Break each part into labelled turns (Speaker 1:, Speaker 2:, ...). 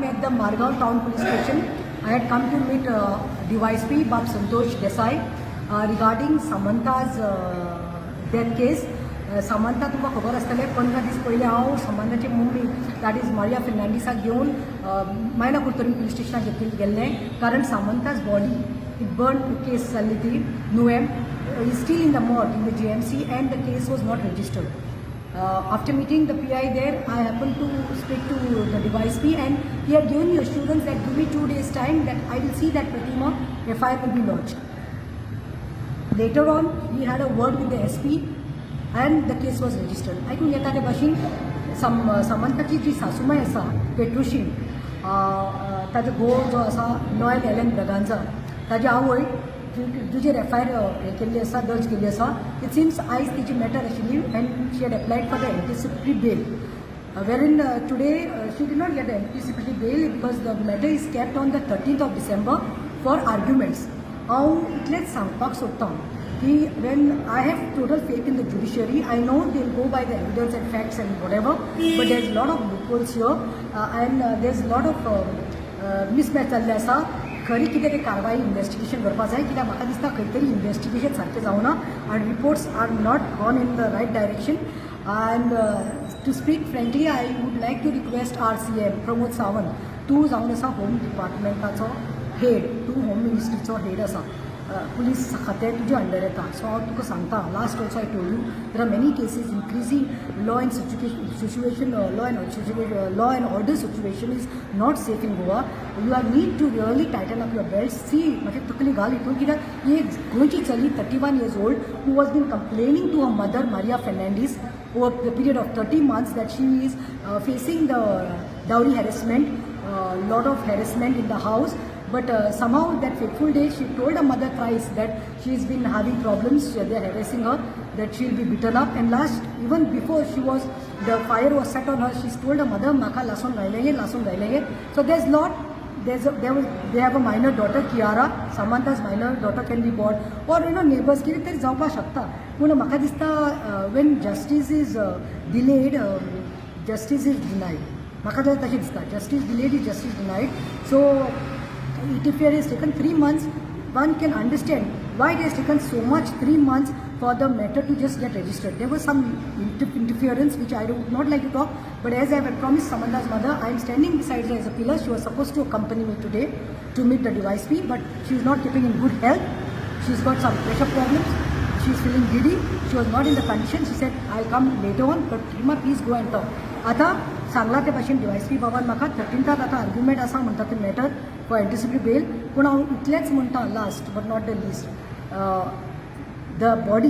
Speaker 1: am at the Margaon Town Police Station. I had come to meet DYSP Bab Santosh Desai regarding Samantha's death case. Samantha तुमकां खबर आसतलें 15 दीस पयलीं हांव samanthaची mummy that is Maria फेर्नांडीसाक घेवन मायना Curtorim police स्टेशनाक गेल्लें कारण Samantha's body it burned case जाल्ली ती नुवें is still in the morgue in the GMC and the case was not registered. After meeting the PI there, I happened to speak to the DYSP and he had given me assurance that give me 2 days time that I will see that Pratima FIR will be lodged. Later on, he had a word with the SP and the case was registered. ऐकून येता ते भाशेन समंताची जी सासूमाय आसा पेट्रुशीन ताजो घोव जो आसा Noyyal Elon Braganza ताजी आवय तुजेर FIR हे केल्ली आसा दर्ज केल्ली आसा. इट सिम्स आयज तिची मॅटर आशिल्ली and she had applied for the anticipatory bell wherein today she did not get the anticipatory bail because the matter is kept on the 13th of December for arguments. हांव इतलेंच सांगपाक सोदतां की when I have total faith in the judiciary, I know they will go by the evidence and facts and whatever, but there is a lot of loopholes here and there is a lot of mismatch जाल्लें आसा. खरी कितें तें कारवाई investigation करपा जाय कित्याक म्हाका दिसता खंय तरी इन्वेस्टिगेशन सारकें जावना आनी reports are not gone in the right direction. And to speak frankly, I would like to request our CM Pramod Sawant तूं जावन आसा होम डिपार्टमेंटाचो हेड, तूं होम मिनिस्ट्रीचो हेड आसा, पुलीस खातें तुज्या अंडर येता. सो हांव तुका सांगता last also I told you there are many cases increasing law and situation law and order situation is not safe in Goa. You are need to really tighten up your belt. सी म्हाजी तकली घाल हितून कित्याक ही एक गोंयची चली 31 years old who was been complaining to her mother Maria Fernandes over the period of 30 months that she is facing the dowry harassment, lot of harassment in the house. But somehow that fateful day she told her mother thrice that she's been having problems, they're harassing her, that she'll be beaten up. And last, even before the fire was set on her, she's told her mother, Maka lason gailenge. So there's lot. They have a minor daughter, Kiara. Samantha's minor daughter can be bought, or neighbors कितें तरी जावपा शकता. पूण म्हाका दिसता when justice is delayed, justice is denied. म्हाका तशें दिसता justice delayed is justice denied. So if it has taken 3 months, one can understand why it has taken so much 3 months for the matter to just get registered. There was some interference which I would not like to talk, but as I have promised Samantha's mother, I am standing beside her as a pillar. She was supposed to accompany me today to meet the DYSP, but she is not keeping in good health. She's got some pressure problems. She is feeling giddy. She was not in the condition. She said, I'll come later on, but Prima, please go and talk. आता सांगला ते भाशेन DYSP बाबान म्हाका 13th आतां argument आसा म्हणटा ते matter for anticipatory bell. पूण हांव इतलेंच म्हणटा last but not the list, the body,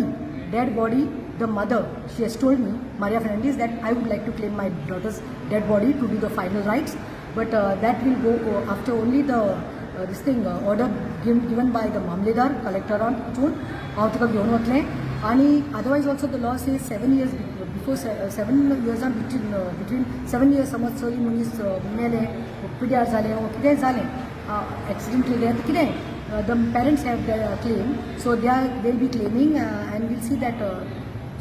Speaker 1: dead body, the mother, she has told me, Maria Fernandes, that I would like to claim my daughter's dead body to do the final rites, but that will go after only the order given by the Mamledar, collector on June. हांव तुका घेवन वतलें. आनी otherwise also the law says 7 years before 7 years between 7 years समज चली मनीस मेले, पिड्यार जालें वा कितेंय जालें, accidentally death कितेंय, the parents have their claim, so they'll be claiming and we'll see that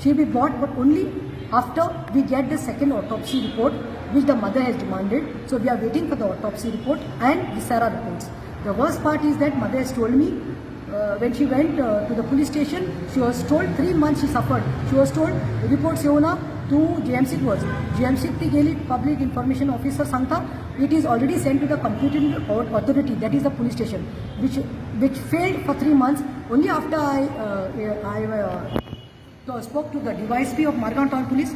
Speaker 1: she'll be bought, but only after we get the second autopsy report which the mother has demanded. So we are waiting for the autopsy report and Visara reports. The worst part is that mother has told me when she went to the police station, she was told 3 months she suffered. She was told reports येवना to GMC was. GMC ती गेली public information officer सांगता it is already sent to the competent authority, that is the police station, which failed for 3 months. Only after I spoke to the DYSP of Margaon Town Police,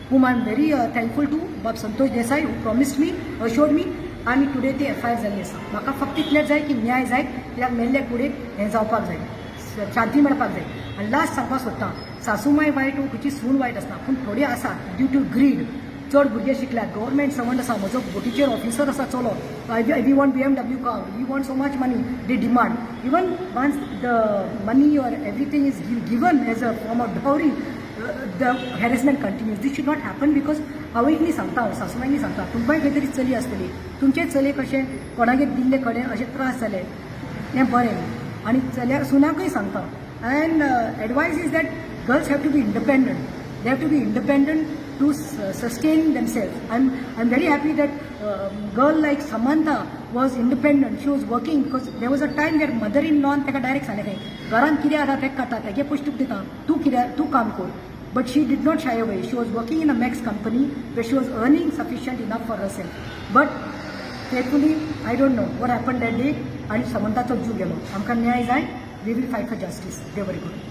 Speaker 1: whom I am very thankful to, Bab Santosh Desai, who promised me, assured me, आणि today ती FIR जाल्ली आसा. म्हाका फक्त इतलेंच जाय की न्याय जाय, कित्याक मेल्ले फुडें हें जावपाक जाय, शांती मेळपाक जाय. आनी लास्ट सांगपाक सोदतां, सासूमाय वायट हो खंयची सून वायट आसना, पूण थोडी आसा ड्यू टू ग्रीड. चड भुरगे शिकल्यात, गव्हर्मेंट सर्वंट आसा, म्हजो बोटीचेर ऑफिसर आसा चलो, we want BMW car, we want so much money, they demand. Even once the money or everything is given as a form of dowry, the harassment continues. This should not happen because आवयक न्ही सांगता, हांव सासूमायनी सांगता, तुमकांय खंय तरी चली आसतली, तुमचे चले कशें कोणागेर दिल्ले कडेन अशे त्रास जाले, हें बरें न्ही. आनी चल्या सुनाकय सांगता. And advice is that girls have to be independent. They have to be independent to sustain themselves. I'm very happy that girl like Samantha was independent. She was working because there was a time where mother-in-law ताका direct सांगलें घरान कितें आसा तें काडटा तेगे पश्टूक दिता तूं काम कर. But she did not shy away. She was working in a Max company where she was earning sufficient enough for herself. But faithfully, I don't know what happened that day. आणि समंताचो जीव गेलो. आमकां न्याय जाय. We will fight for justice. They were good.